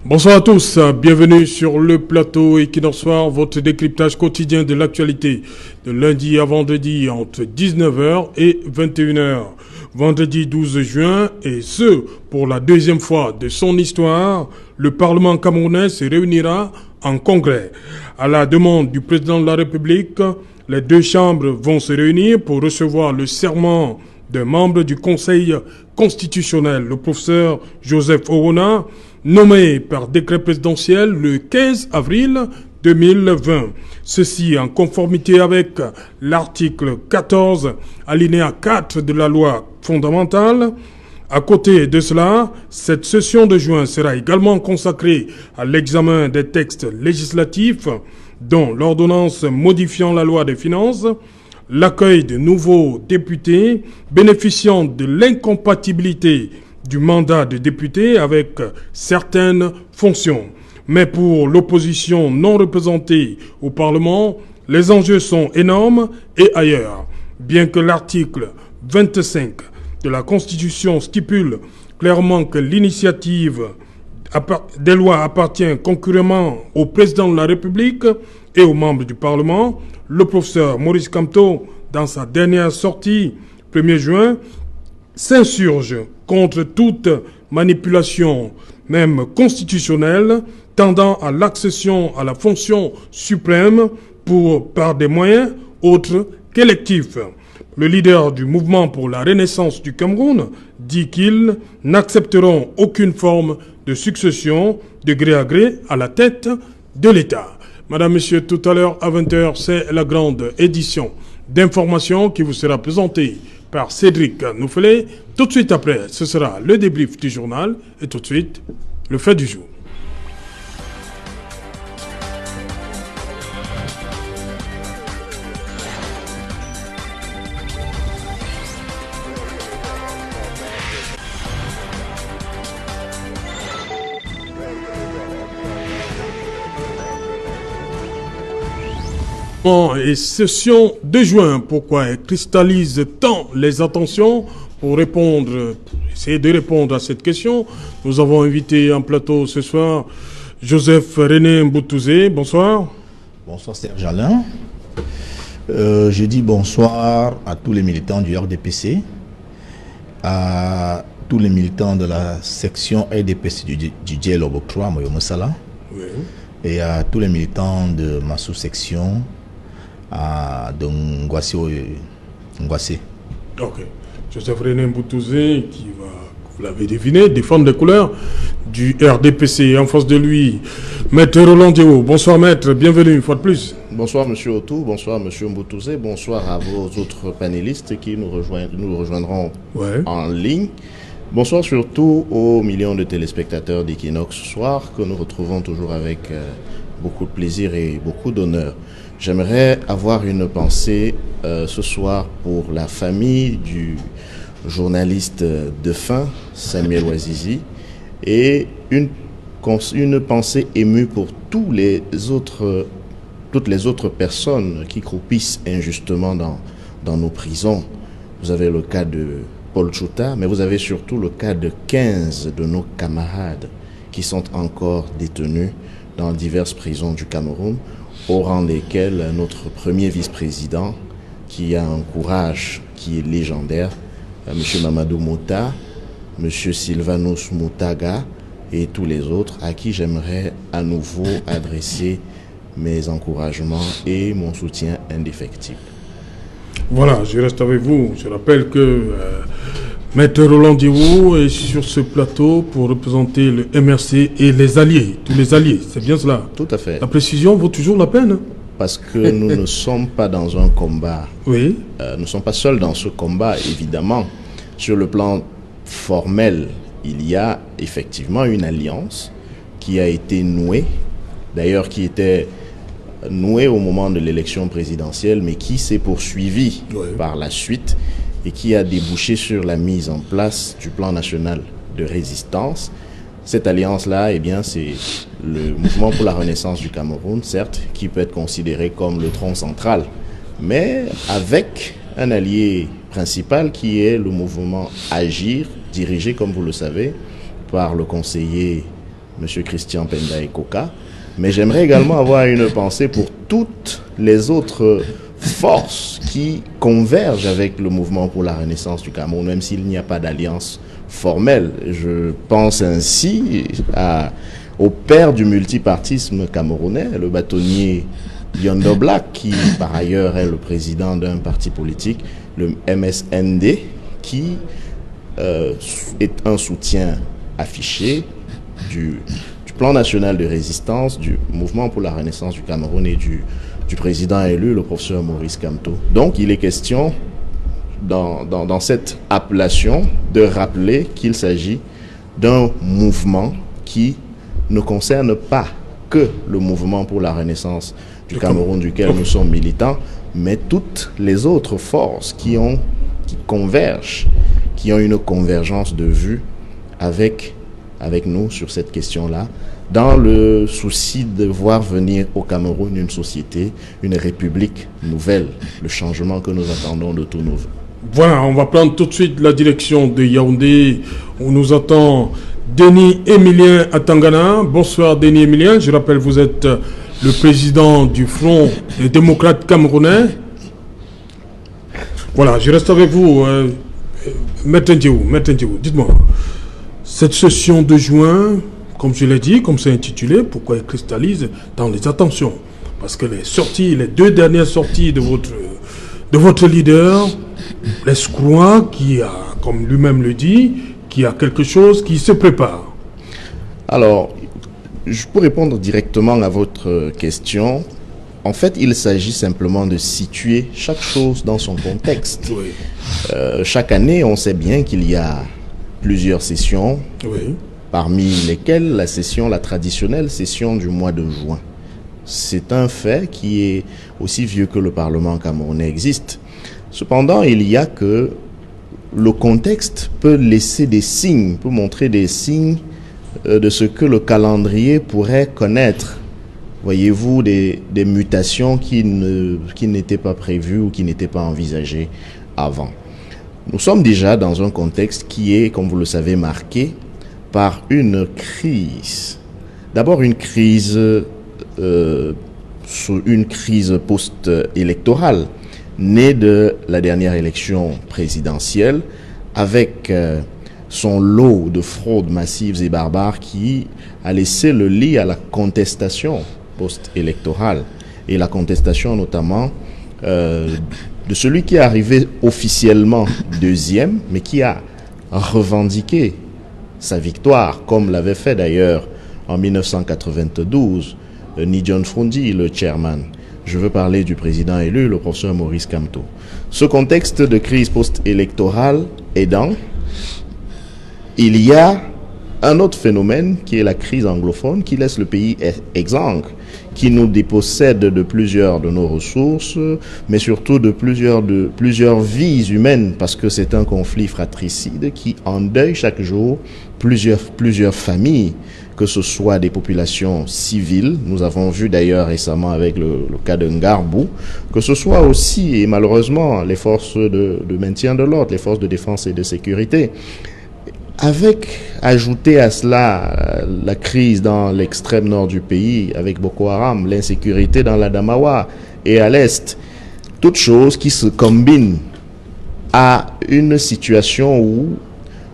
Bonsoir à tous, bienvenue sur le plateau Equinox Soir, votre décryptage quotidien de l'actualité de lundi à vendredi entre 19h et 21h. Vendredi 12 juin, et ce, pour la deuxième fois de son histoire, le Parlement camerounais se réunira en congrès. À la demande du président de la République, les deux chambres vont se réunir pour recevoir le serment d'un membre du Conseil constitutionnel, le professeur Joseph Orona, nommé par décret présidentiel le 15 avril 2020. Ceci en conformité avec l'article 14, alinéa 4 de la loi fondamentale. À côté de cela, cette session de juin sera également consacrée à l'examen des textes législatifs, dont l'ordonnance modifiant la loi des finances, l'accueil de nouveaux députés bénéficiant de l'incompatibilité du mandat de député avec certaines fonctions. Mais pour l'opposition non représentée au Parlement, les enjeux sont énormes et ailleurs. Bien que l'article 25 de la Constitution stipule clairement que l'initiative des lois appartient concurremment au président de la République et aux membres du Parlement, le professeur Maurice Kamto, dans sa dernière sortie, 1er juin, s'insurge contre toute manipulation, même constitutionnelle, tendant à l'accession à la fonction suprême par des moyens autres qu'électifs. Le leader du mouvement pour la renaissance du Cameroun dit qu'ils n'accepteront aucune forme de succession de gré à gré à la tête de l'État. Madame, Monsieur, tout à l'heure à 20h, c'est la grande édition d'information qui vous sera présentée par Cédric Noufelé. Tout de suite après, ce sera le débrief du journal et tout de suite, le fait du jour. Et session de juin, pourquoi elle cristallise tant les attentions pour essayer de répondre à cette question. Nous avons invité en plateau ce soir Joseph René Mboutouzé. Bonsoir. Bonsoir Serge Alain. Je dis bonsoir à tous les militants du RDPC, à tous les militants de la section RDPC du Djel Oboktroa, Moyomo Sala, oui, et à tous les militants de ma sous-section de Ngwassé. Ok. Joseph René Mboutouzé, qui va, vous l'avez deviné, défendre les couleurs du RDPC. En face de lui, Maître Roland Diéwo. Bonsoir Maître, bienvenue une fois de plus. Bonsoir Monsieur Otou, bonsoir Monsieur Mboutouzé, bonsoir à vos autres panélistes qui nous rejoindront en ligne. Bonsoir surtout aux millions de téléspectateurs d'Equinox Soir que nous retrouvons toujours avec beaucoup de plaisir et beaucoup d'honneur. J'aimerais avoir une pensée ce soir pour la famille du journaliste défunt Samuel Ouazizi et une pensée émue pour toutes les autres personnes qui croupissent injustement dans nos prisons. Vous avez le cas de Paul Chouta, mais vous avez surtout le cas de 15 de nos camarades qui sont encore détenus dans diverses prisons du Cameroun, au rang desquels notre premier vice-président, qui a un courage qui est légendaire, M. Mamadou Mouta, M. Sylvanus Moutaga et tous les autres, à qui j'aimerais à nouveau adresser mes encouragements et mon soutien indéfectible. Voilà, je reste avec vous. Je rappelle que Maître Roland Diéwo est sur ce plateau pour représenter le MRC et les alliés, tous les alliés, c'est bien cela? Tout à fait. La précision vaut toujours la peine. Parce que nous ne sommes pas dans un combat. Oui. Nous ne sommes pas seuls dans ce combat, évidemment. Sur le plan formel, il y a effectivement une alliance qui a été nouée, d'ailleurs qui était nouée au moment de l'élection présidentielle, mais qui s'est poursuivie par la suite et qui a débouché sur la mise en place du plan national de résistance. Cette alliance-là, eh bien, c'est le mouvement pour la renaissance du Cameroun, certes, qui peut être considéré comme le tronc central, mais avec un allié principal qui est le mouvement Agir, dirigé, comme vous le savez, par le conseiller M. Christian Penda Koka, mais j'aimerais également avoir une pensée pour toutes les autres forces qui convergent avec le mouvement pour la renaissance du Cameroun, même s'il n'y a pas d'alliance formelle. Je pense ainsi au père du multipartisme camerounais, le bâtonnier Yondo Black, qui par ailleurs est le président d'un parti politique, le MSND, qui est un soutien affiché du plan national de résistance, du mouvement pour la renaissance du Cameroun et du président élu, le professeur Maurice Kamto. Donc il est question dans cette appellation de rappeler qu'il s'agit d'un mouvement qui ne concerne pas que le mouvement pour la renaissance du Cameroun duquel nous sommes militants, mais toutes les autres forces qui convergent, qui ont une convergence de vues avec nous sur cette question-là, dans le souci de voir venir au Cameroun une société, une république nouvelle, le changement que nous attendons de tous nos vœux. Voilà, on va prendre tout de suite la direction de Yaoundé, où nous attend Denis Emilien Atangana. Bonsoir Denis Emilien, je rappelle vous êtes le président du Front des démocrates camerounais. Voilà, je reste avec vous. Maître Ndiaye, dites-moi, cette session de juin, comme je l'ai dit, comme c'est intitulé, pourquoi elle cristallise dans les attentions? Parce que les deux dernières sorties de votre leader laissent croire qu'il y a, comme lui-même le dit, qu'il y a quelque chose qui se prépare. Alors, je peux répondre directement à votre question. En fait, il s'agit simplement de situer chaque chose dans son contexte. Oui. Chaque année, on sait bien qu'il y a plusieurs sessions, oui, parmi lesquelles la traditionnelle session du mois de juin. C'est un fait qui est aussi vieux que le Parlement camerounais existe. Cependant, il y a que le contexte peut laisser des signes, peut montrer des signes de ce que le calendrier pourrait connaître. Voyez-vous, des mutations qui n'étaient pas prévues ou qui n'étaient pas envisagées avant. Nous sommes déjà dans un contexte qui est, comme vous le savez, marqué par une crise. D'abord une crise post-électorale, née de la dernière élection présidentielle, avec son lot de fraudes massives et barbares qui a laissé le lit à la contestation post-électorale, et la contestation notamment de celui qui est arrivé officiellement deuxième, mais qui a revendiqué sa victoire, comme l'avait fait d'ailleurs en 1992 Nidjon Frundi, le chairman. Je veux parler du président élu, le professeur Maurice Kamto. Ce contexte de crise post-électorale aidant, il y a un autre phénomène qui est la crise anglophone qui laisse le pays exsangue, qui nous dépossède de plusieurs de nos ressources, mais surtout de plusieurs vies humaines, parce que c'est un conflit fratricide qui endeuille chaque jour plusieurs familles, que ce soit des populations civiles, nous avons vu d'ailleurs récemment avec le cas de Ngarbou, que ce soit aussi, et malheureusement, les forces de maintien de l'ordre, les forces de défense et de sécurité. Avec, ajouté à cela, la crise dans l'extrême nord du pays, avec Boko Haram, l'insécurité dans l'Adamawa et à l'est, toutes choses qui se combinent à une situation où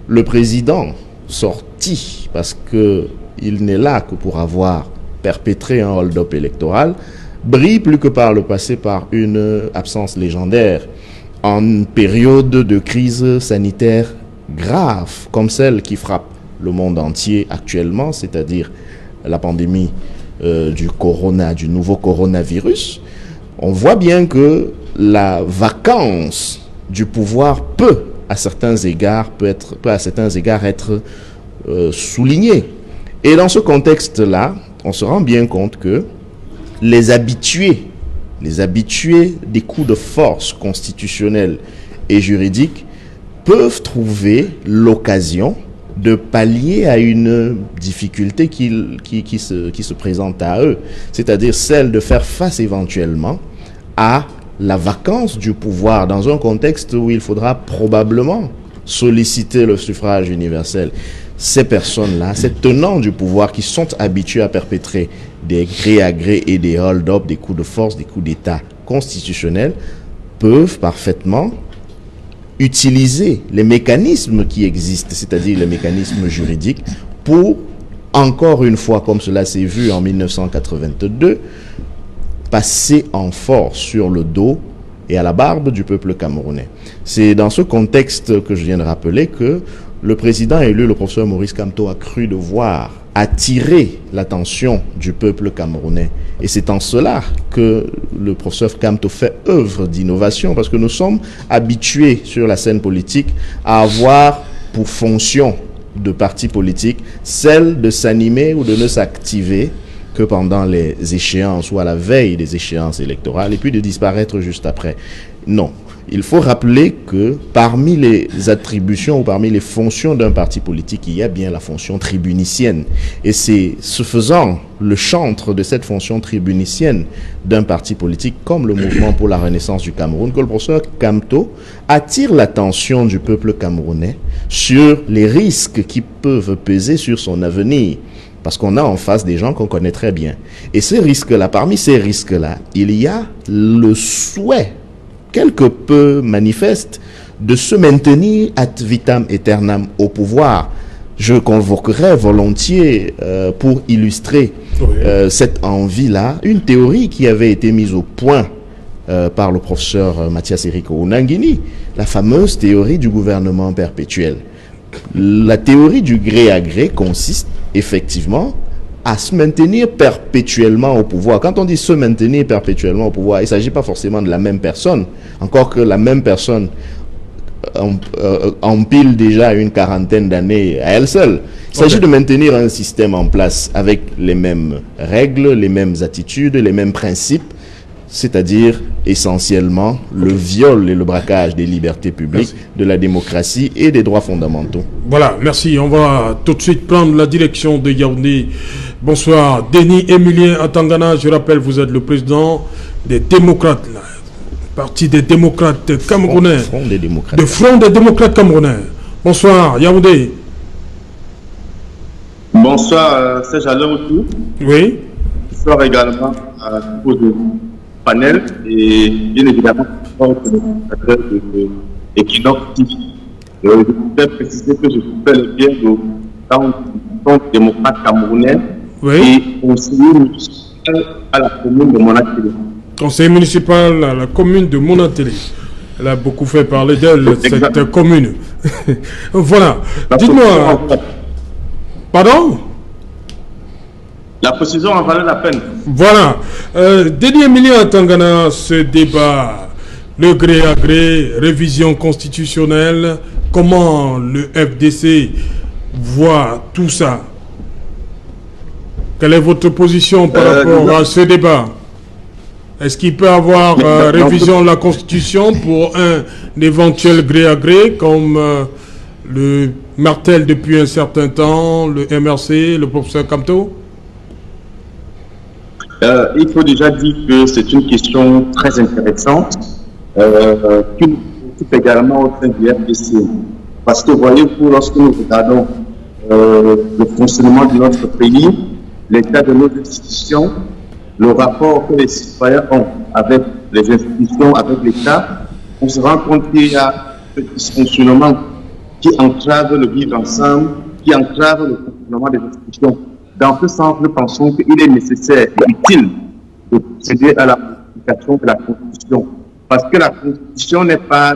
le président sorti, parce qu'il n'est là que pour avoir perpétré un hold-up électoral, brille plus que par le passé par une absence légendaire en période de crise sanitaire grave comme celle qui frappe le monde entier actuellement, c'est-à-dire la pandémie du nouveau coronavirus. On voit bien que la vacance du pouvoir peut à certains égards être soulignée. Et dans ce contexte-là, on se rend bien compte que les habitués des coups de force constitutionnels et juridiques peuvent trouver l'occasion de pallier à une difficulté qui se présente à eux, c'est-à-dire celle de faire face éventuellement à la vacance du pouvoir dans un contexte où il faudra probablement solliciter le suffrage universel. ces personnes-là, ces tenants du pouvoir qui sont habitués à perpétrer des gré à gré et des hold-up, des coups de force, des coups d'État constitutionnels, peuvent parfaitement utiliser les mécanismes qui existent, c'est-à-dire les mécanismes juridiques, pour, encore une fois, comme cela s'est vu en 1982, passer en force sur le dos et à la barbe du peuple camerounais. C'est dans ce contexte que je viens de rappeler que le président élu, le professeur Maurice Kamto, a cru devoir attirer l'attention du peuple camerounais. Et c'est en cela que le professeur Kamto fait œuvre d'innovation, parce que nous sommes habitués sur la scène politique à avoir pour fonction de parti politique celle de s'animer ou de ne s'activer que pendant les échéances ou à la veille des échéances électorales et puis de disparaître juste après. Non. Il faut rappeler que parmi les attributions ou parmi les fonctions d'un parti politique, il y a bien la fonction tribunicienne. Et c'est ce faisant le chantre de cette fonction tribunicienne d'un parti politique comme le Mouvement pour la Renaissance du Cameroun que le professeur Kamto attire l'attention du peuple camerounais sur les risques qui peuvent peser sur son avenir. Parce qu'on a en face des gens qu'on connaît très bien. Et ces risques-là, parmi ces risques-là, il y a le souhait, quelque peu manifeste, de se maintenir ad vitam aeternam au pouvoir. Je convoquerai volontiers, pour illustrer cette envie-là, une théorie qui avait été mise au point par le professeur Mathias Eriko Unangini, la fameuse théorie du gouvernement perpétuel. La théorie du gré à gré consiste effectivement à se maintenir perpétuellement au pouvoir. Quand on dit se maintenir perpétuellement au pouvoir, il ne s'agit pas forcément de la même personne, encore que la même personne empile déjà une quarantaine d'années à elle seule. Il s'agit de maintenir un système en place avec les mêmes règles, les mêmes attitudes, les mêmes principes, c'est-à-dire essentiellement le viol et le braquage des libertés publiques, de la démocratie et des droits fondamentaux. Voilà, merci. On va tout de suite prendre la direction de Yaoundé. Bonsoir, Denis Emilien Atangana. Je rappelle, vous êtes le président des démocrates, là. Parti des démocrates camerounais. Front des démocrates. De Front des démocrates camerounais. Bonsoir, Yaoundé. Bonsoir, Serge Alain aussi. Oui. Bonsoir également à tous les panel et bien évidemment de Equinox TV. Je voudrais préciser que je fais le bien de Front démocrate camerounais et conseiller municipal à la commune de Monatélé. Conseiller municipal à la commune de Monatélé. Elle a beaucoup fait parler d'elle, cette commune. Voilà. Dites-moi. Pardon? La précision en valait la peine. Voilà. Denis Emilien Atangana, ce débat, le gré à gré, révision constitutionnelle, comment le FDC voit tout ça? Quelle est votre position par rapport à ce débat? Est-ce qu'il peut y avoir révision de la Constitution pour un éventuel gré à gré, comme le martèle depuis un certain temps, le MRC, le professeur Kamto? Il faut déjà dire que c'est une question très intéressante qui nous occupe également au sein du FDC. Parce que voyez-vous, lorsque nous regardons le fonctionnement de notre pays, l'état de nos institutions, le rapport que les citoyens ont avec les institutions, avec l'État, on se rend compte qu'il y a ce dysfonctionnement qui entrave le vivre ensemble, qui entrave le fonctionnement des institutions. Dans ce sens, nous pensons qu'il est nécessaire et utile de procéder à la modification de la Constitution. Parce que la Constitution n'est pas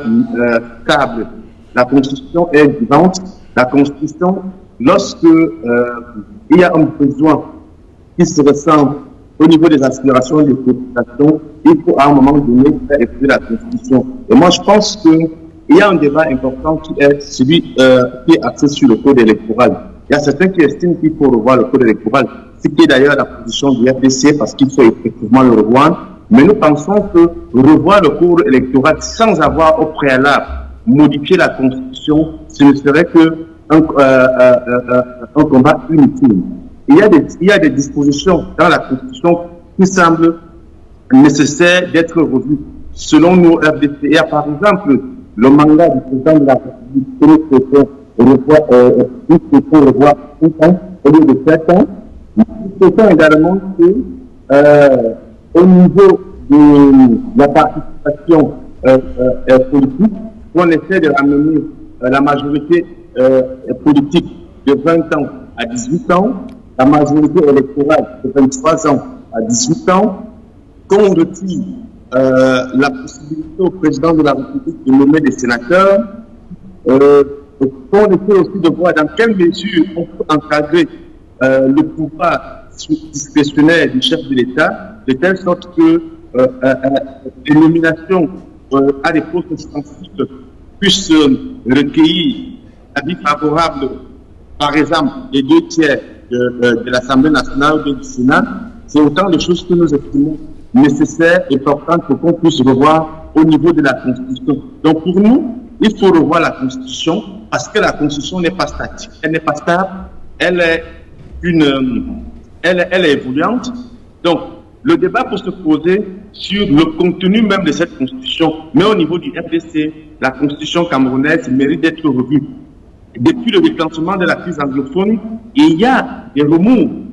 stable. La Constitution est vivante. La Constitution, lorsque il y a un besoin qui se ressent au niveau des aspirations et des préoccupations, il faut à un moment donné faire évoluer la Constitution. Et moi, je pense qu'il y a un débat important qui est celui qui est axé sur le code électoral. Il y a certains qui estiment qu'il faut revoir le code électoral, ce qui est d'ailleurs la position du FDC parce qu'il faut effectivement le revoir. Mais nous pensons que revoir le code électoral sans avoir au préalable modifié la Constitution, ce ne serait qu'un combat inutile. Il y a des dispositions dans la Constitution qui semblent nécessaires d'être revues. Selon nous, FDC, il y a par exemple le mandat du président de la République il faut revoir 5 ans au lieu de 7 ans. Nous souhaitons également que, au niveau de la participation politique, on essaie de ramener la majorité politique de 20 ans à 18 ans, la majorité électorale de 23 ans à 18 ans, qu'on retire la possibilité au président de la République de nommer des sénateurs, qu'on essaie aussi de voir dans quelle mesure on peut encadrer le pouvoir discrétionnaire du chef de l'État, de telle sorte que les nominations à des postes sensibles puissent recueillir l'avis favorable, par exemple, des 2/3 de l'Assemblée nationale ou du Sénat. C'est autant de choses que nous estimons nécessaires et importantes pour qu'on puisse revoir au niveau de la Constitution. Donc pour nous, il faut revoir la Constitution parce que la Constitution n'est pas statique, elle n'est pas stable, elle est évoluante. Donc le débat peut se poser sur le contenu même de cette Constitution, mais au niveau du RDC, la Constitution camerounaise mérite d'être revue. Depuis le déclenchement de la crise anglophone, il y a des remous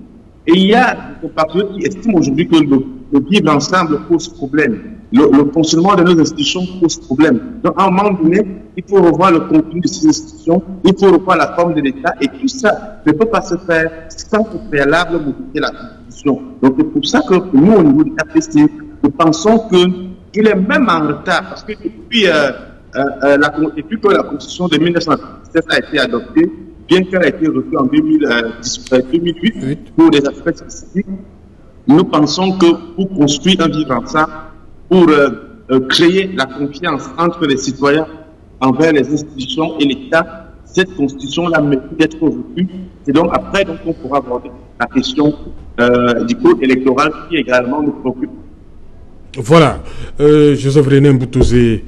et il y a des compatriotes qui estiment aujourd'hui que le vivre ensemble pose problème. Le fonctionnement de nos institutions pose problème. Donc, à un moment donné, il faut revoir le contenu de ces institutions, il faut revoir la forme de l'État, et tout ça ne peut pas se faire sans au préalable modifier la Constitution. Donc, c'est pour ça que nous, au niveau du RDC, nous pensons qu'il est même en retard, parce que depuis que la Constitution de 1997 a été adoptée, bien qu'elle ait été revue en 2008 pour des aspects spécifiques, nous pensons que pour construire un vivre ensemble, pour créer la confiance entre les citoyens envers les institutions et l'État, cette Constitution-là mérite d'être revue. Et donc après, on pourra aborder la question du code électoral qui également nous préoccupe. Voilà, Joseph René Mbutouzé,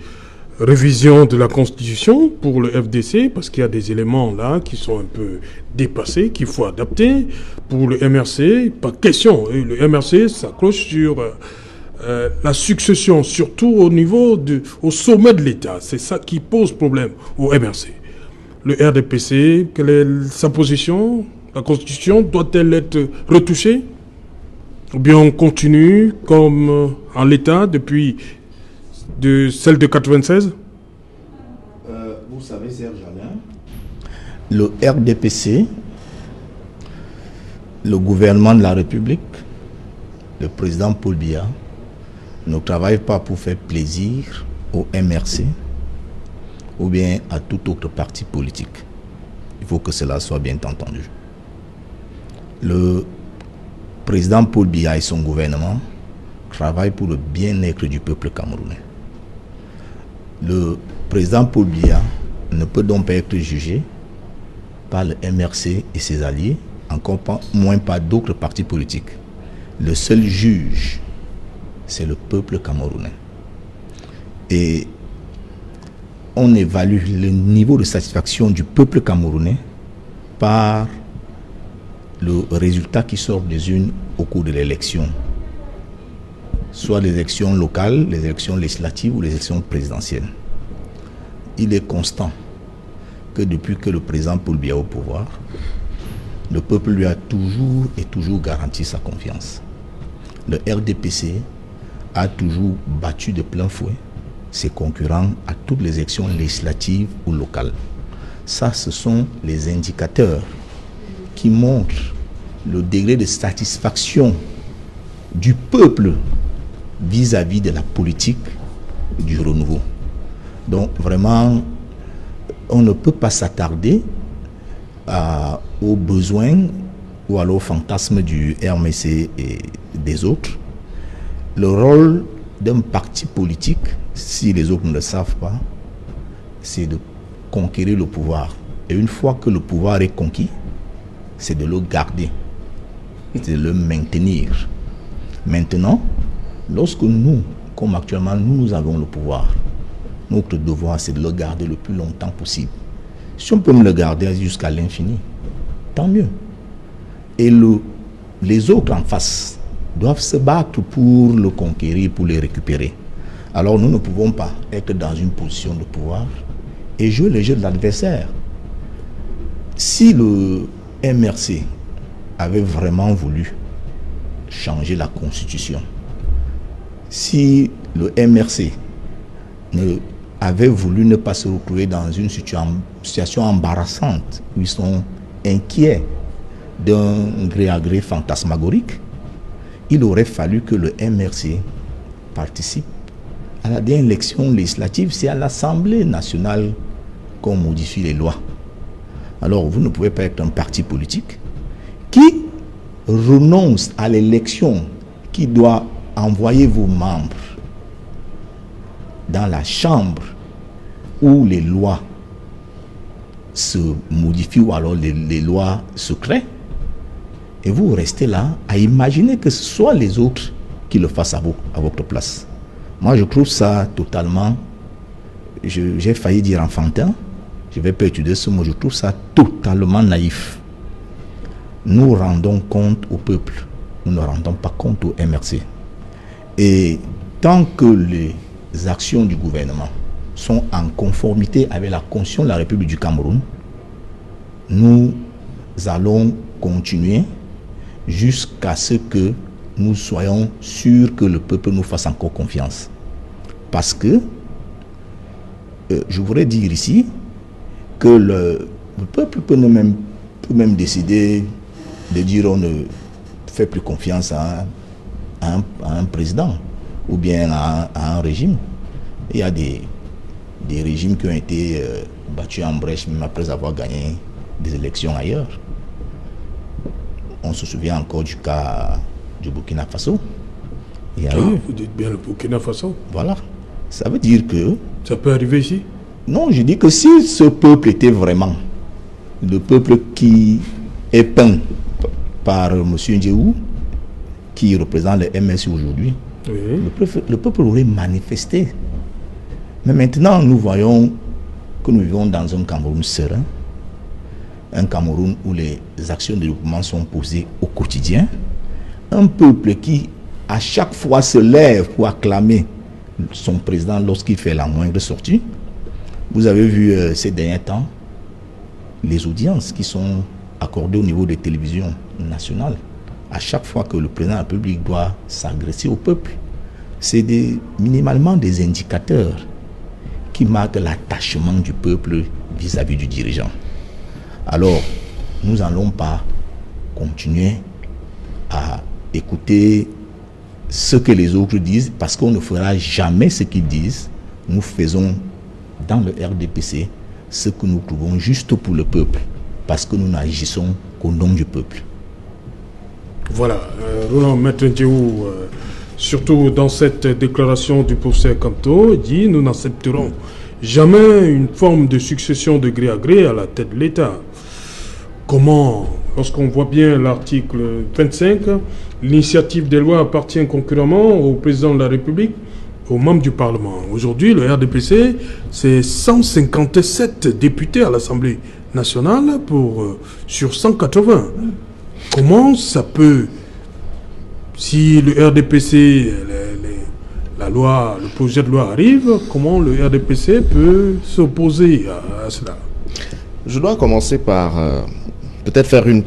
révision de la Constitution pour le FDC, parce qu'il y a des éléments là qui sont un peu dépassés, qu'il faut adapter. Pour le MRC, pas de question. Et le MRC s'accroche sur la succession, surtout au sommet de l'État. C'est ça qui pose problème au MRC. Le RDPC, quelle est sa position? La Constitution doit-elle être retouchée? Ou bien on continue comme en l'état depuis celle de 96? Vous savez, Serge Alain, le RDPC, le gouvernement de la République, le président Paul Biya, ne travaille pas pour faire plaisir au MRC ou bien à tout autre parti politique. Il faut que cela soit bien entendu. Le président Paul Biya et son gouvernement travaillent pour le bien-être du peuple camerounais. Le président Paul Biya ne peut donc pas être jugé par le MRC et ses alliés, encore moins par d'autres partis politiques. Le seul juge, c'est le peuple camerounais. Et on évalue le niveau de satisfaction du peuple camerounais par le résultat qui sort des urnes au cours de l'élection, soit les élections locales, les élections législatives ou les élections présidentielles. Il est constant que depuis que le président Paul Biya est au pouvoir, le peuple lui a toujours garanti sa confiance. Le RDPC a toujours battu de plein fouet ses concurrents à toutes les élections législatives ou locales. Ça, ce sont les indicateurs qui montrent le degré de satisfaction du peuple vis-à-vis de la politique du renouveau. Donc vraiment, on ne peut pas s'attarder aux besoins ou aux fantasmes du RMC et des autres. Le rôle d'un parti politique, si les autres ne le savent pas, c'est de conquérir le pouvoir. Et une fois que le pouvoir est conquis, c'est de le garder, c'est de le maintenir. Maintenant, lorsque nous, comme actuellement, nous avons le pouvoir, notre devoir, c'est de le garder le plus longtemps possible. Si on peut me le garder jusqu'à l'infini, tant mieux. Et les autres en face doivent se battre pour le conquérir, pour le récupérer. Alors nous ne pouvons pas être dans une position de pouvoir et jouer le jeu de l'adversaire. si le MRC avait vraiment voulu changer la constitution, si le MRC avait voulu ne pas se retrouver dans une situation embarrassante où ils sont inquiets d'un gré à gré fantasmagorique, il aurait fallu que le MRC participe à la dernière élection législative. C'est à l'Assemblée nationale qu'on modifie les lois. Alors vous ne pouvez pas être un parti politique qui renonce à l'élection, qui doit envoyer vos membres dans la chambre où les lois se modifient, ou alors les lois se créent, et vous restez là à imaginer que ce soit les autres qui le fassent à votre place. Moi, je trouve ça totalement, j'ai failli dire enfantin, je ne vais pas utiliser ce mot, je trouve ça totalement naïf. Nous rendons compte au peuple, nous ne rendons pas compte au MRC. Et tant que les actions du gouvernement sont en conformité avec la Constitution de la République du Cameroun, nous allons continuer jusqu'à ce que nous soyons sûrs que le peuple nous fasse encore confiance. Parce que, je voudrais dire ici, que le peuple peut même décider de dire on ne fait plus confiance à un président ou bien à un régime. Il y a des régimes qui ont été battus en brèche même après avoir gagné des élections ailleurs. On se souvient encore du cas du Burkina Faso. Vous dites bien le Burkina Faso. Voilà. Ça veut dire que... Ça peut arriver ici? Non, je dis que si ce peuple était vraiment le peuple qui est peint par M. Ndjéou, qui représente le MSU aujourd'hui, oui, le peuple aurait manifesté. Mais maintenant, nous voyons que nous vivons dans un Cameroun serein, un Cameroun où les actions de développement sont posées au quotidien, un peuple qui, à chaque fois, se lève pour acclamer son président lorsqu'il fait la moindre sortie. Vous avez vu ces derniers temps les audiences qui sont accordées au niveau des télévisions nationales. À chaque fois que le président de la République doit s'adresser au peuple, c'est minimalement des indicateurs qui marquent l'attachement du peuple vis-à-vis du dirigeant. Alors, nous n'allons pas continuer à écouter ce que les autres disent, parce qu'on ne fera jamais ce qu'ils disent. Nous faisons dans le RDPC ce que nous trouvons juste pour le peuple, parce que nous n'agissons qu'au nom du peuple. Voilà, Roland Maître Ndjéou, surtout dans cette déclaration du professeur Kamto, dit « Nous n'accepterons jamais une forme de succession de gré à gré à la tête de l'État ». Comment, lorsqu'on voit bien l'article 25, l'initiative des lois appartient concurremment au président de la République, aux membres du Parlement. Aujourd'hui, le RDPC, c'est 157 députés à l'Assemblée nationale sur 180. Comment ça peut, si le RDPC, la loi, le projet de loi arrive, comment le RDPC peut s'opposer à cela? Je dois commencer par peut-être faire une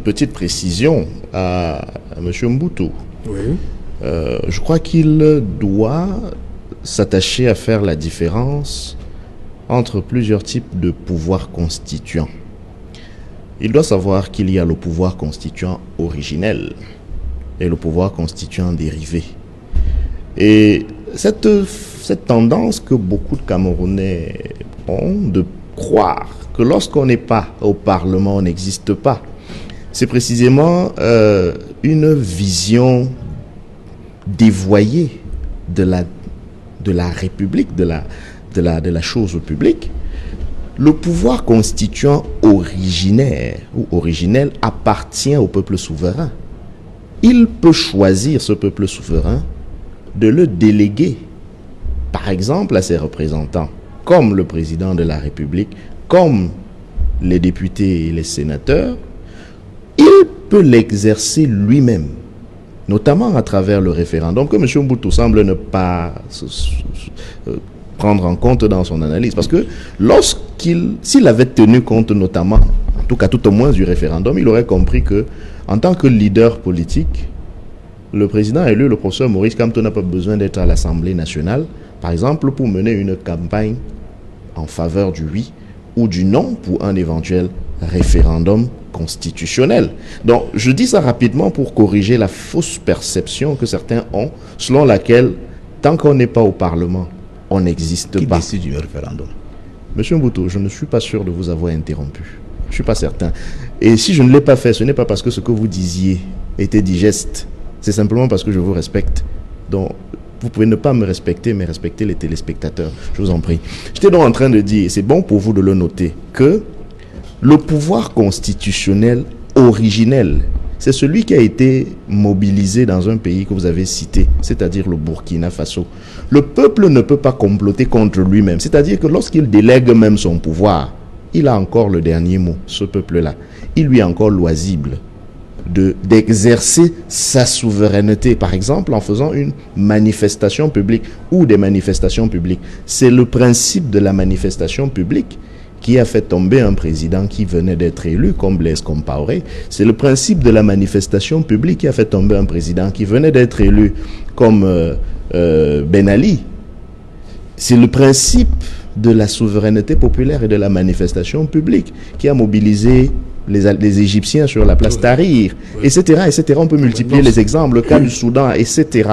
petite précision à M. Mboutou. Oui. Je crois qu'il doit s'attacher à faire la différence entre plusieurs types de pouvoirs constituants. Il doit savoir qu'il y a le pouvoir constituant originel et le pouvoir constituant dérivé. Et cette tendance que beaucoup de Camerounais ont de croire que lorsqu'on n'est pas au Parlement, on n'existe pas, c'est précisément une vision dévoyée de la République, de la chose publique. Le pouvoir constituant originaire ou originel appartient au peuple souverain. Il peut choisir, ce peuple souverain, de le déléguer, par exemple, à ses représentants, comme le président de la République, comme les députés et les sénateurs. Il peut l'exercer lui-même, notamment à travers le référendum, que M. Mboutou semble ne pas prendre en compte dans son analyse. Parce que s'il avait tenu compte notamment, en tout cas tout au moins du référendum, il aurait compris que, en tant que leader politique, le président élu, le professeur Maurice Kamto, n'a pas besoin d'être à l'Assemblée nationale, par exemple, pour mener une campagne en faveur du oui ou du non pour un éventuel référendum constitutionnel. Donc, je dis ça rapidement pour corriger la fausse perception que certains ont, selon laquelle, tant qu'on n'est pas au Parlement, on n'existe pas. Qui décide du référendum? Monsieur Mboutou, je ne suis pas sûr de vous avoir interrompu. Je ne suis pas certain. Et si je ne l'ai pas fait, ce n'est pas parce que ce que vous disiez était digeste. C'est simplement parce que je vous respecte. Donc, vous pouvez ne pas me respecter, mais respecter les téléspectateurs. Je vous en prie. J'étais donc en train de dire, et c'est bon pour vous de le noter, que le pouvoir constitutionnel originel, c'est celui qui a été mobilisé dans un pays que vous avez cité, c'est-à-dire le Burkina Faso. Le peuple ne peut pas comploter contre lui-même. C'est-à-dire que lorsqu'il délègue même son pouvoir, il a encore le dernier mot, ce peuple-là. Il lui est encore loisible d'exercer sa souveraineté, par exemple en faisant une manifestation publique ou des manifestations publiques. C'est le principe de la manifestation publique qui a fait tomber un président qui venait d'être élu comme Blaise Compaoré. C'est le principe de la manifestation publique qui a fait tomber un président qui venait d'être élu comme Ben Ali. C'est le principe de la souveraineté populaire et de la manifestation publique qui a mobilisé les Égyptiens sur la place Tahrir, etc., etc. On peut multiplier les exemples, le cas du Soudan, etc.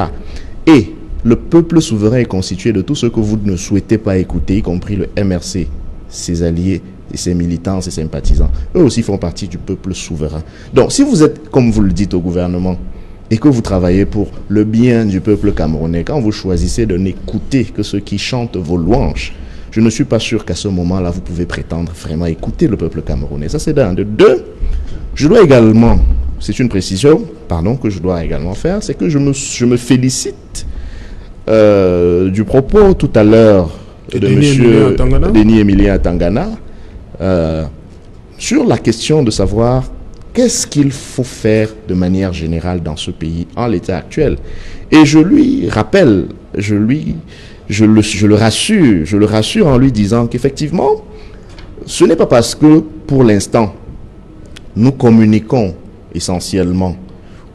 Et le peuple souverain est constitué de tout ce que vous ne souhaitez pas écouter, y compris le MRC, ses alliés, et ses militants, ses sympathisants. Eux aussi font partie du peuple souverain. Donc, si vous êtes, comme vous le dites au gouvernement, et que vous travaillez pour le bien du peuple camerounais, quand vous choisissez de n'écouter que ceux qui chantent vos louanges, je ne suis pas sûr qu'à ce moment-là, vous pouvez prétendre vraiment écouter le peuple camerounais. Ça, c'est d'un. De deux, je dois également, c'est une précision, pardon, que je dois également faire, c'est que je me félicite du propos tout à l'heure de M. Denis-Emilien Atangana sur la question de savoir qu'est-ce qu'il faut faire de manière générale dans ce pays en l'état actuel. Et je lui rappelle, je le rassure en lui disant qu'effectivement, ce n'est pas parce que, pour l'instant, nous communiquons essentiellement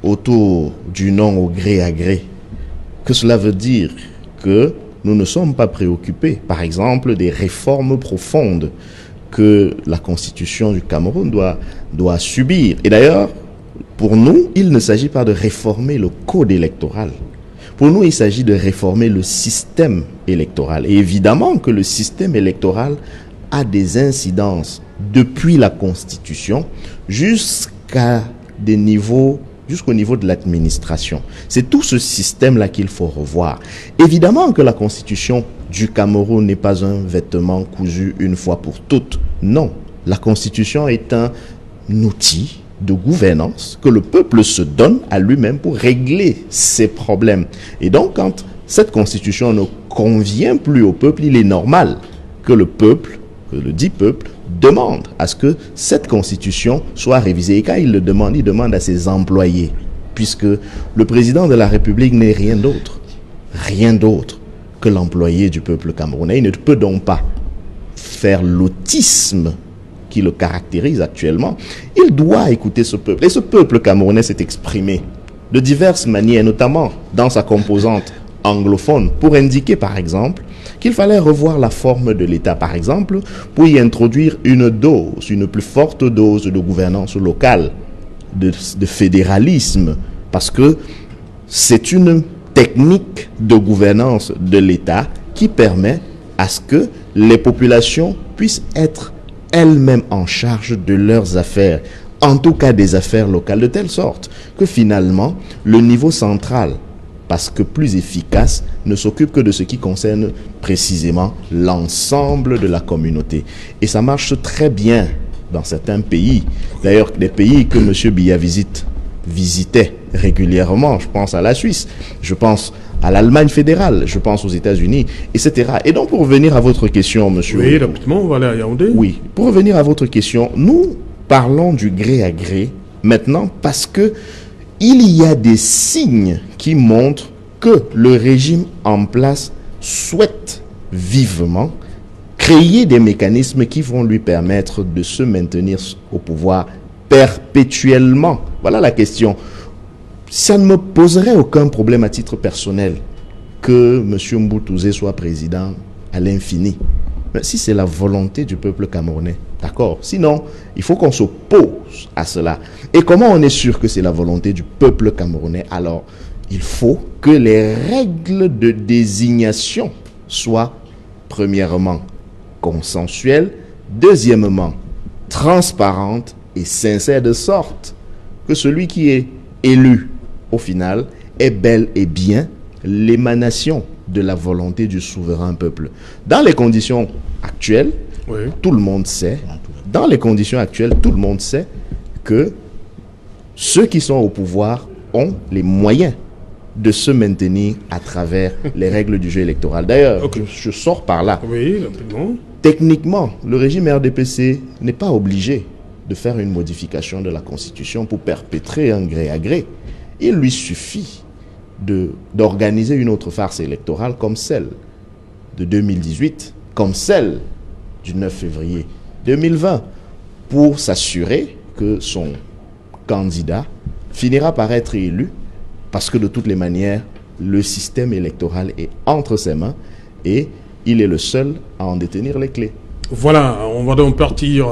autour du non au gré à gré, que cela veut dire que nous ne sommes pas préoccupés, par exemple, des réformes profondes que la Constitution du Cameroun doit subir. Et d'ailleurs, pour nous, il ne s'agit pas de réformer le code électoral. Pour nous, il s'agit de réformer le système électoral. Et évidemment que le système électoral a des incidences depuis la Constitution jusqu'au niveau de l'administration. C'est tout ce système-là qu'il faut revoir. Évidemment que la Constitution du Cameroun n'est pas un vêtement cousu une fois pour toutes. Non, la Constitution est un outil de gouvernance que le peuple se donne à lui-même pour régler ses problèmes. Et donc, quand cette Constitution ne convient plus au peuple, il est normal que le peuple, que le dit peuple, demande à ce que cette Constitution soit révisée. Et quand il le demande, il demande à ses employés, puisque le président de la République n'est rien d'autre que l'employé du peuple camerounais. Il ne peut donc pas faire l'autisme qui le caractérise actuellement. Il doit écouter ce peuple. Et ce peuple camerounais s'est exprimé de diverses manières, notamment dans sa composante anglophone, pour indiquer par exemple qu'il fallait revoir la forme de l'État, par exemple, pour y introduire une plus forte dose de gouvernance locale, de fédéralisme, parce que c'est une technique de gouvernance de l'État qui permet à ce que les populations puissent être elles-mêmes en charge de leurs affaires, en tout cas des affaires locales, de telle sorte que finalement, le niveau central, parce que plus efficace, ne s'occupe que de ce qui concerne précisément l'ensemble de la communauté. Et ça marche très bien dans certains pays. D'ailleurs, des pays que M. Biya visitait régulièrement. Je pense à la Suisse, je pense à l'Allemagne fédérale, je pense aux États-Unis, etc. Et donc, pour revenir à votre question, monsieur... Oui, rapidement, on va aller à Yaoundé. Oui, pour revenir à votre question, nous parlons du gré à gré maintenant parce que il y a des signes qui montrent que le régime en place souhaite vivement créer des mécanismes qui vont lui permettre de se maintenir au pouvoir perpétuellement? Voilà la question. Ça ne me poserait aucun problème à titre personnel que M. Mboutouzé soit président à l'infini. Mais si c'est la volonté du peuple camerounais, d'accord. Sinon, il faut qu'on s'oppose à cela. Et comment on est sûr que c'est la volonté du peuple camerounais? Alors, il faut que les règles de désignation soient, premièrement, consensuelles, deuxièmement, transparentes et sincères, de sorte que celui qui est élu, au final, est bel et bien l'émanation de la volonté du souverain peuple. Dans les conditions actuelles, oui, tout le monde sait, que ceux qui sont au pouvoir ont les moyens de se maintenir à travers les règles du jeu électoral. D'ailleurs, okay, je sors par là. Oui, rapidement. Techniquement, le régime RDPC n'est pas obligé de faire une modification de la Constitution pour perpétrer un gré à gré. Il lui suffit d'organiser une autre farce électorale comme celle de 2018, comme celle du 9 février 2020, pour s'assurer que son candidat finira par être élu, parce que de toutes les manières, le système électoral est entre ses mains et il est le seul à en détenir les clés. Voilà, on va donc partir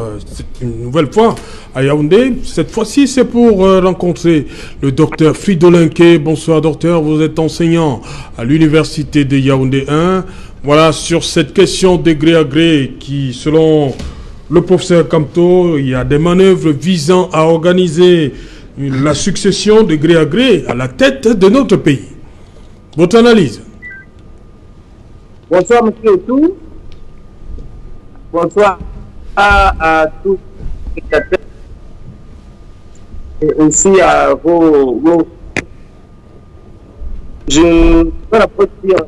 une nouvelle fois à Yaoundé. Cette fois-ci, c'est pour rencontrer le docteur Fridolin Nkeh. Bonsoir docteur, vous êtes enseignant à l'université de Yaoundé 1. Voilà, sur cette question de gré à gré qui, selon le professeur Kamto, il y a des manœuvres visant à organiser la succession de gré à gré à la tête de notre pays. Votre analyse? Bonsoir monsieur et tout. Bonsoir à tous les spectateurs et aussi à vos... Je vais dire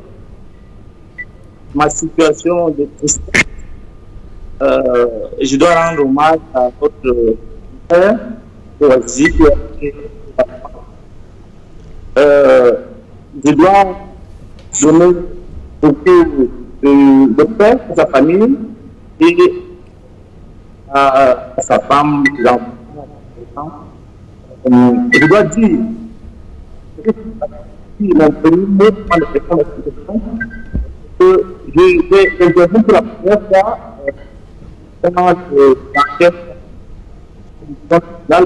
ma situation de tristesse. Je dois rendre hommage à votre frère, je dois donner beaucoup de paix à sa famille et à sa femme, je dois dire que j'ai intervenu pour la première fois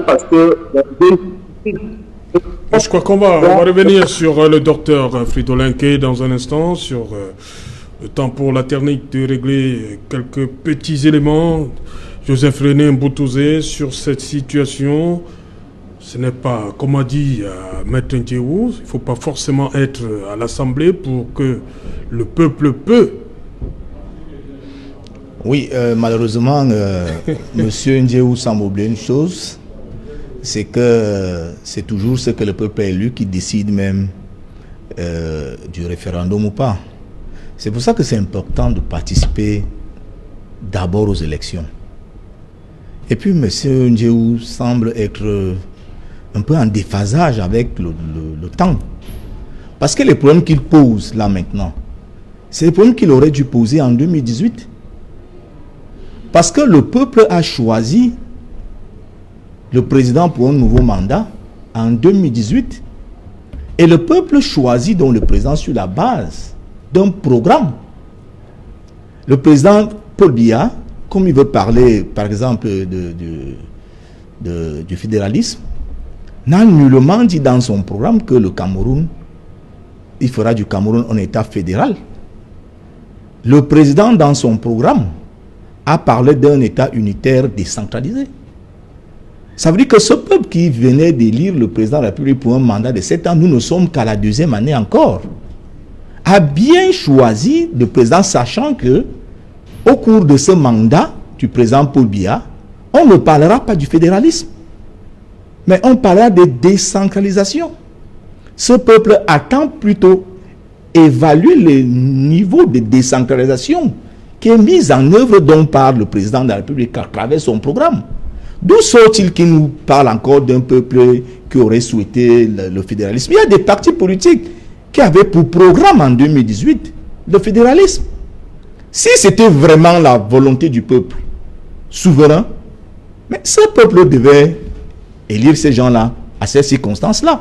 parce que je crois qu'on va revenir sur le docteur Fridolin Nkeh dans un instant, sur le temps pour la technique de régler quelques petits éléments. Joseph René Mboutouzé, sur cette situation, ce n'est pas, comme a dit Maître Ndjeou, il ne faut pas forcément être à l'Assemblée pour que le peuple peut. Oui, malheureusement, Monsieur Ndjeou semble oublier une chose, c'est que c'est toujours ce que le peuple a élu qui décide même du référendum ou pas. C'est pour ça que c'est important de participer d'abord aux élections. Et puis M. Ndjeou semble être un peu en déphasage avec le temps. Parce que les problèmes qu'il pose là maintenant, c'est les problèmes qu'il aurait dû poser en 2018. Parce que le peuple a choisi le président pour un nouveau mandat en 2018. Et le peuple choisit donc le président sur la base d'un programme. Le président Paul Biya, comme il veut parler, par exemple, du fédéralisme, n'a nullement dit dans son programme que le Cameroun, il fera du Cameroun un État fédéral. Le président, dans son programme, a parlé d'un État unitaire décentralisé. Ça veut dire que ce peuple qui venait d'élire le président de la République pour un mandat de 7 ans, nous ne sommes qu'à la deuxième année encore, a bien choisi le président, sachant que au cours de ce mandat du président Paul Biya, on ne parlera pas du fédéralisme, mais on parlera de décentralisation. Ce peuple attend plutôt évaluer le niveau de décentralisation qui est mis en œuvre donc par le président de la République à travers son programme. D'où sort-il qu'il nous parle encore d'un peuple qui aurait souhaité le fédéralisme? Il y a des partis politiques qui avaient pour programme en 2018 le fédéralisme. Si c'était vraiment la volonté du peuple souverain, mais ce peuple devait élire ces gens-là à ces circonstances-là.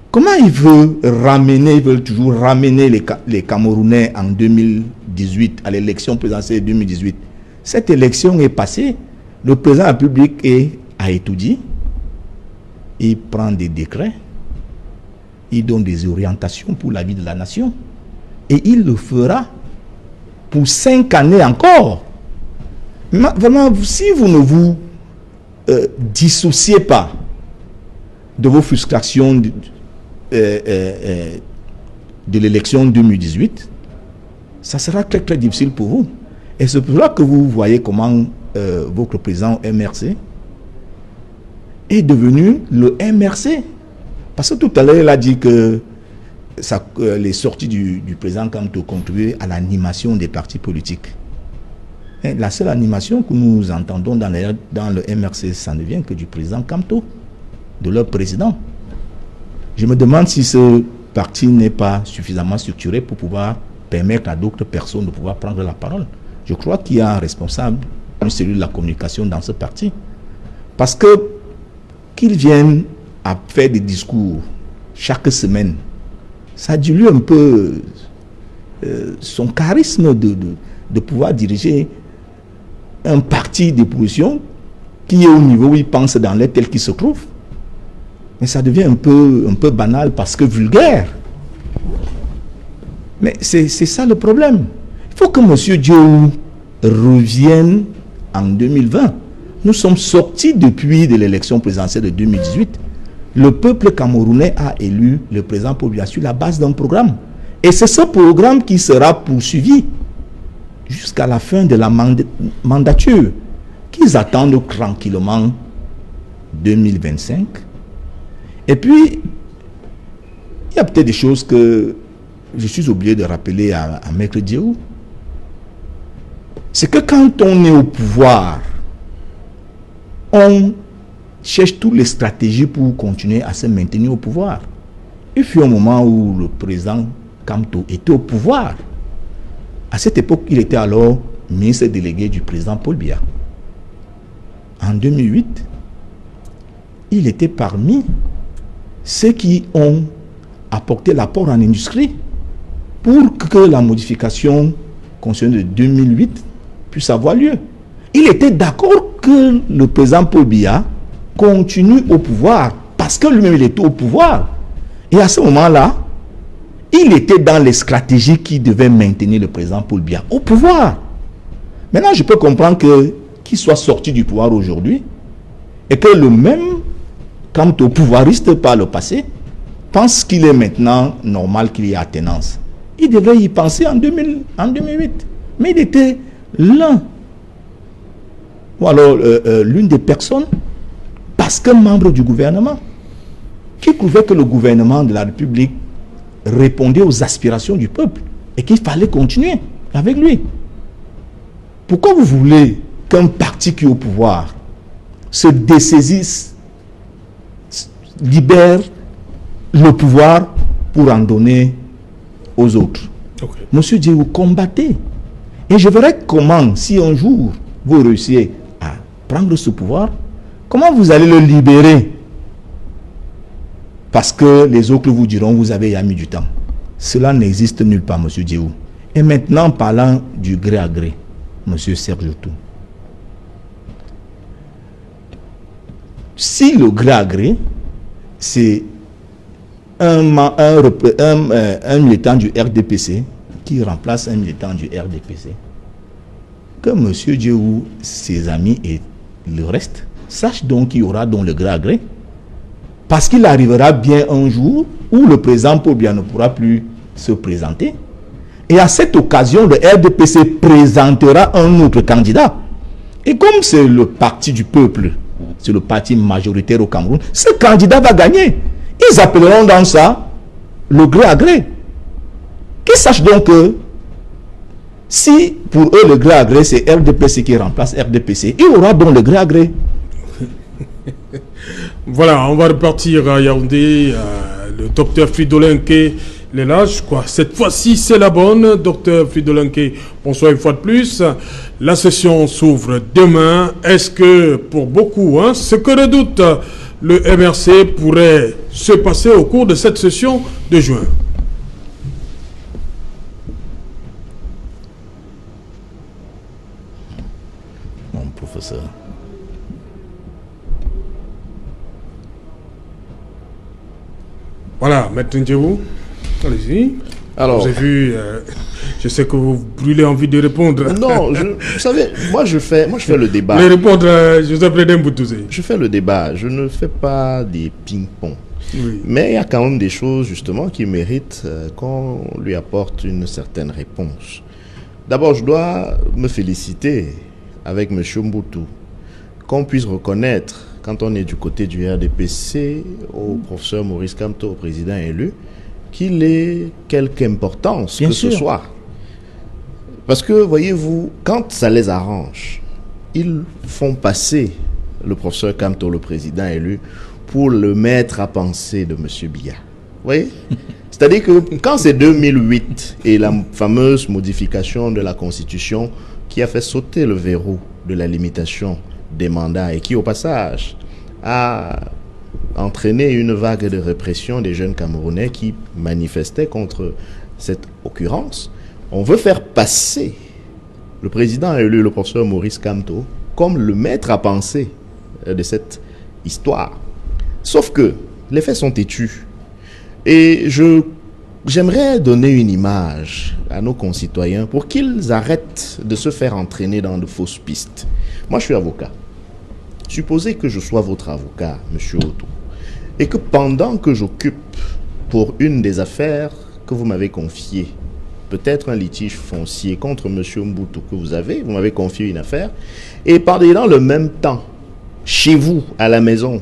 Comment ils veulent toujours ramener les Camerounais en 2018, à l'élection présidentielle de 2018? Cette élection est passée, le président de la République a étudié, il prend des décrets, il donne des orientations pour la vie de la nation, et il le fera pour 5 années encore. Vraiment, si vous ne vous dissociez pas de vos frustrations de l'élection 2018, ça sera très très difficile pour vous. Et c'est pour cela que vous voyez comment votre président MRC est devenu le MRC. Parce que tout à l'heure, il a dit que les sorties du président Kamto contribuaient à l'animation des partis politiques. Et la seule animation que nous entendons dans le MRC, ça ne vient que du président Kamto, de leur président. Je me demande si ce parti n'est pas suffisamment structuré pour pouvoir permettre à d'autres personnes de pouvoir prendre la parole. Je crois qu'il y a un responsable, une cellule de la communication dans ce parti. Parce que qu'ils viennent à faire des discours chaque semaine, ça dilue un peu son charisme de pouvoir diriger un parti d'opposition qui est au niveau où il pense dans l'air tel qu'il se trouve. Mais ça devient un peu banal parce que vulgaire. Mais c'est ça le problème. Il faut que M. Diou revienne en 2020. Nous sommes sortis depuis de l'élection présidentielle de 2018. Le peuple camerounais a élu le président Paul Biya sur la base d'un programme. Et c'est ce programme qui sera poursuivi jusqu'à la fin de la mandature, qu'ils attendent tranquillement 2025. Et puis, il y a peut-être des choses que je suis obligé de rappeler à Maître Diou. C'est que quand on est au pouvoir, on cherche toutes les stratégies pour continuer à se maintenir au pouvoir. Il fut un moment où le président Kamto était au pouvoir. À cette époque, il était alors ministre délégué du président Paul Biya. En 2008, il était parmi ceux qui ont apporté l'apport en industrie pour que la modification constitutionnelle de 2008 puisse avoir lieu. Il était d'accord que le président Paul Biya continue au pouvoir parce que lui-même il était au pouvoir. Et à ce moment-là, il était dans les stratégies qui devaient maintenir le président Paul Biya au pouvoir. Maintenant, je peux comprendre qu'il soit sorti du pouvoir aujourd'hui et que le même, quant au pouvoiriste par le passé, pense qu'il est maintenant normal qu'il y ait attenance. Il devait y penser en 2008. Mais il était l'un, ou alors l'une des personnes, parce que membre du gouvernement, qui trouvait que le gouvernement de la République répondait aux aspirations du peuple et qu'il fallait continuer avec lui. Pourquoi vous voulez qu'un parti qui est au pouvoir se dessaisisse, libère le pouvoir pour en donner aux autres? Monsieur Diou, combattez. Et je verrai comment, si un jour vous réussissez à prendre ce pouvoir, comment vous allez le libérer? Parce que les autres vous diront, vous avez mis du temps. Cela n'existe nulle part, monsieur Diou. Et maintenant, parlant du gré à gré, monsieur Serge Tout. Si le gré à gré, c'est un militant du RDPC qui remplace un militant du RDPC, que monsieur Diou, ses amis et le reste, sache donc qu'il y aura donc le gré à gré. Parce qu'il arrivera bien un jour où le président Paul Biya ne pourra plus se présenter. Et à cette occasion, le RDPC présentera un autre candidat. Et comme c'est le parti du peuple, c'est le parti majoritaire au Cameroun, ce candidat va gagner. Ils appelleront dans ça le gré à gré. Qu'ils sachent donc que si pour eux le gré à gré c'est RDPC qui remplace RDPC, il y aura donc le gré à gré. Voilà, on va repartir à Yaoundé. Le docteur Fridolin Nké, les lâches, quoi. Cette fois-ci, c'est la bonne. Docteur Fridolanke, bonsoir une fois de plus. La session s'ouvre demain. Est-ce que, pour beaucoup, ce que redoute le MRC pourrait se passer au cours de cette session de juin? Mon professeur. Voilà, Maître Ndjebou, allez-y. Alors, vous avez vu, je sais que vous brûlez envie de répondre. Non, vous savez, moi je fais le débat. Les répondre, Joseph Redem Boutouzé. Je fais le débat, je ne fais pas des ping-pong. Oui. Mais il y a quand même des choses justement qui méritent qu'on lui apporte une certaine réponse. D'abord, je dois me féliciter avec M. Mboutou qu'on puisse reconnaître, quand on est du côté du RDPC, au professeur Maurice Kamto, au président élu, qu'il ait quelque importance Bien que sûr. ce soit. Parce que, voyez-vous, quand ça les arrange, ils font passer le professeur Kamto, le président élu, pour le mettre à penser de M. Biya. Vous voyez? C'est-à-dire que quand c'est 2008 et la fameuse modification de la Constitution qui a fait sauter le verrou de la limitation des mandats et qui, au passage, a entraîné une vague de répression des jeunes Camerounais qui manifestaient contre cette occurrence, on veut faire passer le président élu, le professeur Maurice Kamto, comme le maître à penser de cette histoire. Sauf que les faits sont têtus. Et j'aimerais donner une image à nos concitoyens pour qu'ils arrêtent de se faire entraîner dans de fausses pistes. Moi, je suis avocat. Supposez que je sois votre avocat, M. Otto, et que pendant que j'occupe pour une des affaires que vous m'avez confiées, peut-être un litige foncier contre M. Mboutou que vous m'avez confié une affaire, et dans le même temps, chez vous, à la maison,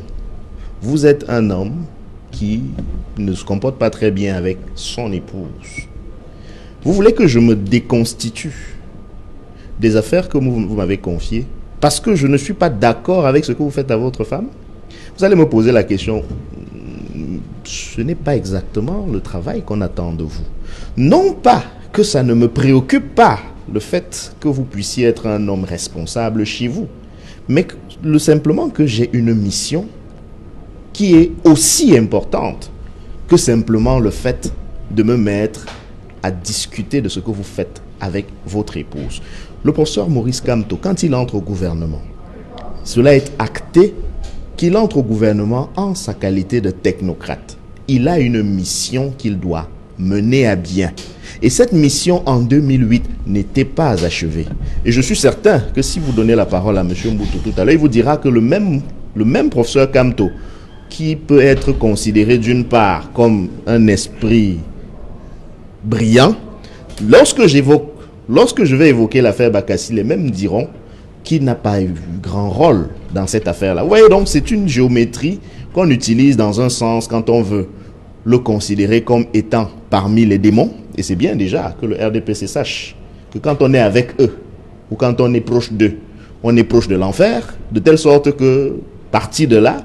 vous êtes un homme qui ne se comporte pas très bien avec son épouse. Vous voulez que je me déconstitue des affaires que vous m'avez confiées parce que je ne suis pas d'accord avec ce que vous faites à votre femme? Vous allez me poser la question, ce n'est pas exactement le travail qu'on attend de vous. Non pas que ça ne me préoccupe pas, le fait que vous puissiez être un homme responsable chez vous, mais simplement que j'ai une mission qui est aussi importante que simplement le fait de me mettre à discuter de ce que vous faites avec votre épouse. Le professeur Maurice Kamto, quand il entre au gouvernement, cela est acté qu'il entre au gouvernement en sa qualité de technocrate. Il a une mission qu'il doit mener à bien. Et cette mission en 2008 n'était pas achevée. Et je suis certain que si vous donnez la parole à M. Mboutou tout à l'heure, il vous dira que le même professeur Kamto, qui peut être considéré d'une part comme un esprit brillant, lorsque je vais évoquer l'affaire Bakassi, les mêmes diront qu'il n'a pas eu grand rôle dans cette affaire-là. Vous voyez, donc c'est une géométrie qu'on utilise dans un sens quand on veut le considérer comme étant parmi les démons. Et c'est bien déjà que le RDPC sache que quand on est avec eux, ou quand on est proche d'eux, on est proche de l'enfer, de telle sorte que, parti de là,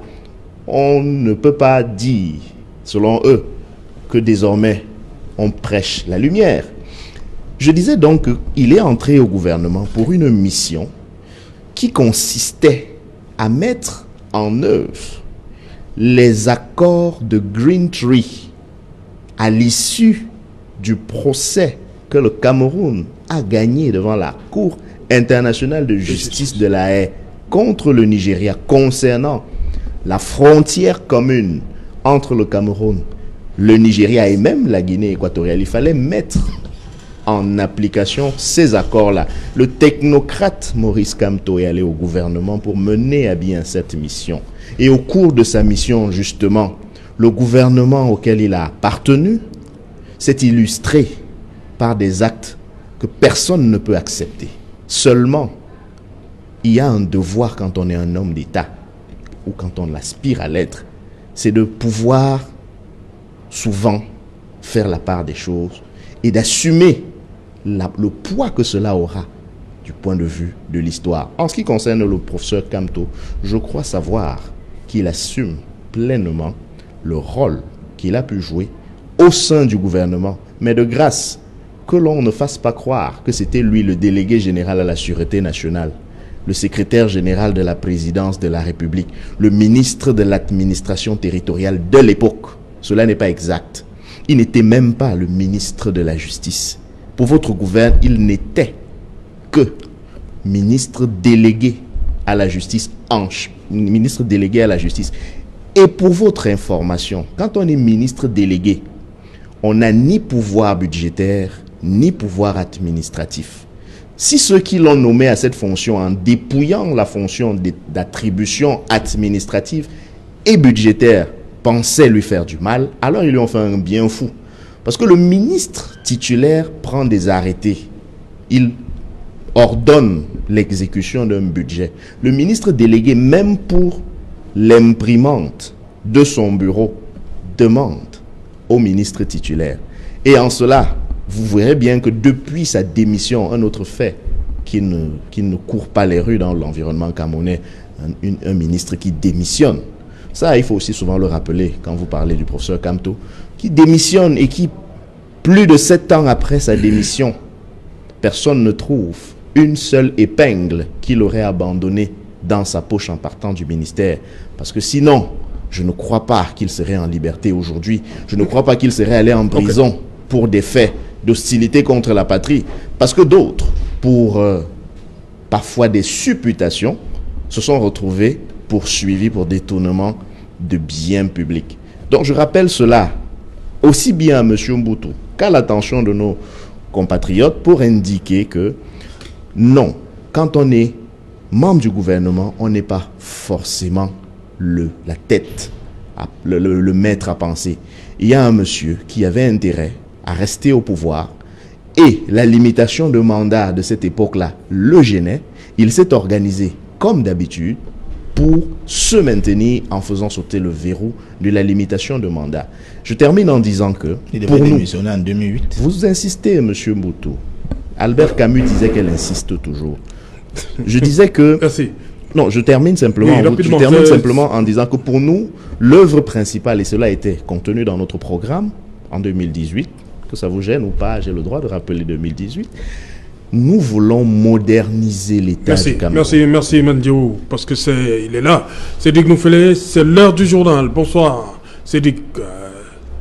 on ne peut pas dire, selon eux, que désormais on prêche la lumière. Je disais donc qu'il est entré au gouvernement pour une mission qui consistait à mettre en œuvre les accords de Green Tree à l'issue du procès que le Cameroun a gagné devant la Cour internationale de justice de la Haye contre le Nigeria concernant la frontière commune entre le Cameroun, le Nigeria et même la Guinée équatoriale. Il fallait mettre en application ces accords-là. Le technocrate Maurice Kamto est allé au gouvernement pour mener à bien cette mission. Et au cours de sa mission, justement, le gouvernement auquel il a appartenu s'est illustré par des actes que personne ne peut accepter. Seulement, il y a un devoir quand on est un homme d'État, ou quand on aspire à l'être, c'est de pouvoir souvent faire la part des choses et d'assumer le poids que cela aura du point de vue de l'histoire. En ce qui concerne le professeur Kamto, je crois savoir qu'il assume pleinement le rôle qu'il a pu jouer au sein du gouvernement. Mais de grâce, que l'on ne fasse pas croire que c'était lui le délégué général à la Sûreté nationale, le secrétaire général de la présidence de la République, le ministre de l'administration territoriale de l'époque. Cela n'est pas exact. Il n'était même pas le ministre de la Justice. Pour votre gouvernement, il n'était que ministre délégué à la justice, ministre délégué à la justice. Et pour votre information, quand on est ministre délégué, on n'a ni pouvoir budgétaire, ni pouvoir administratif. Si ceux qui l'ont nommé à cette fonction, en dépouillant la fonction d'attribution administrative et budgétaire, pensaient lui faire du mal, alors ils lui ont fait un bien fou. Parce que le ministre titulaire prend des arrêtés. Il ordonne l'exécution d'un budget. Le ministre délégué, même pour l'imprimante de son bureau, demande au ministre titulaire. Et en cela, vous verrez bien que depuis sa démission, un autre fait qui ne court pas les rues dans l'environnement camerounais, un ministre qui démissionne. Ça, il faut aussi souvent le rappeler quand vous parlez du professeur Kamto, qui démissionne et qui, plus de 7 ans après sa démission, personne ne trouve une seule épingle qu'il aurait abandonnée dans sa poche en partant du ministère. Parce que sinon, je ne crois pas qu'il serait en liberté aujourd'hui. Je ne crois pas qu'il serait allé en prison pour des faits d'hostilité contre la patrie. Parce que d'autres, pour parfois des supputations, se sont retrouvés poursuivis pour détournement de biens publics. Donc je rappelle cela aussi bien à M. Mbutu qu'à l'attention de nos compatriotes pour indiquer que non, quand on est membre du gouvernement, on n'est pas forcément la tête, le maître à penser. Il y a un monsieur qui avait intérêt à rester au pouvoir et la limitation de mandat de cette époque-là le gênait. Il s'est organisé comme d'habitude pour se maintenir en faisant sauter le verrou de la limitation de mandat. Je termine en disant que il devait démissionner en 2008. Vous insistez, M. Mbutu. Albert Camus disait qu'elle insiste toujours. Je disais que... Merci. Non, je termine simplement, en disant que pour nous, l'œuvre principale, et cela était contenu dans notre programme en 2018, que ça vous gêne ou pas, j'ai le droit de rappeler 2018, nous voulons moderniser l'État du Cameroun. Merci Mandio, parce que il est là. Cédric Noufélé, c'est l'heure du journal. Bonsoir Cédric.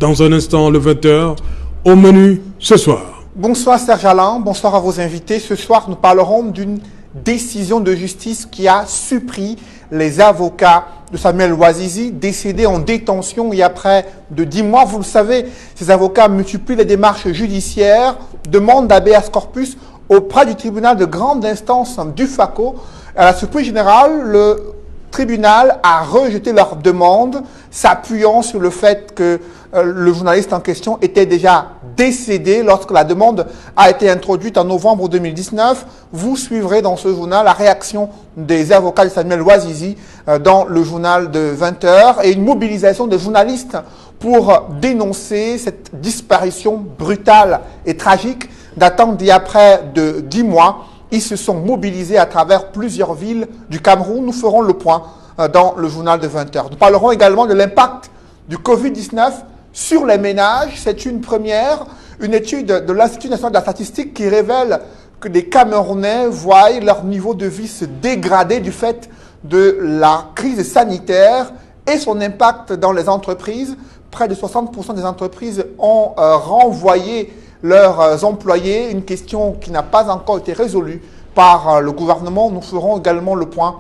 Dans un instant, le 20h, au menu ce soir. Bonsoir Serge Alain, bonsoir à vos invités. Ce soir, nous parlerons d'une décision de justice qui a surpris les avocats de Samuel Ouazizi, décédé en détention il y a près de 10 mois. Vous le savez, ces avocats multiplient les démarches judiciaires, demandent d'habeas corpus auprès du tribunal de grande instance du FACO. À la surprise générale, le tribunal a rejeté leur demande, s'appuyant sur le fait que le journaliste en question était déjà décédé lorsque la demande a été introduite en novembre 2019. Vous suivrez dans ce journal la réaction des avocats de Samuel Ouazizi dans le journal de 20h et une mobilisation des journalistes pour dénoncer cette disparition brutale et tragique datant d'il y a près de 10 mois. Ils se sont mobilisés à travers plusieurs villes du Cameroun. Nous ferons le point dans le journal de 20h. Nous parlerons également de l'impact du Covid-19 sur les ménages. C'est une première, une étude de l'Institut national de la statistique qui révèle que les Camerounais voient leur niveau de vie se dégrader du fait de la crise sanitaire et son impact dans les entreprises. Près de 60% des entreprises ont renvoyé leurs employés, une question qui n'a pas encore été résolue par le gouvernement. Nous ferons également le point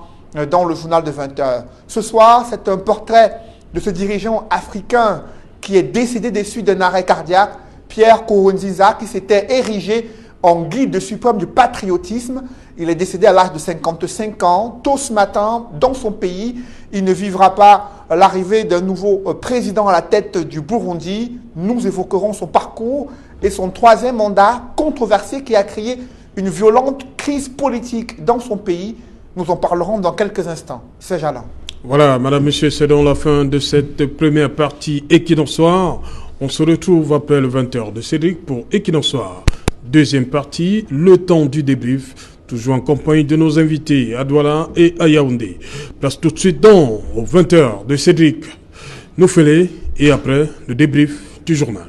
dans le journal de 20h. Ce soir, c'est un portrait de ce dirigeant africain qui est décédé des suites d'un arrêt cardiaque, Pierre Nkurunziza, qui s'était érigé en guide suprême du patriotisme. Il est décédé à l'âge de 55 ans. Tôt ce matin, dans son pays, il ne vivra pas l'arrivée d'un nouveau président à la tête du Burundi. Nous évoquerons son parcours et son troisième mandat controversé qui a créé une violente crise politique dans son pays. Nous en parlerons dans quelques instants. C'est Alain. Voilà, madame, monsieur, c'est dans la fin de cette première partie Equinox Soir. On se retrouve après le 20h de Cédric pour Equinox Soir. Deuxième partie, le temps du débrief, toujours en compagnie de nos invités à Douala et à Yaoundé. Place tout de suite dans au 20h de Cédric Noufélé et après le débrief du journal.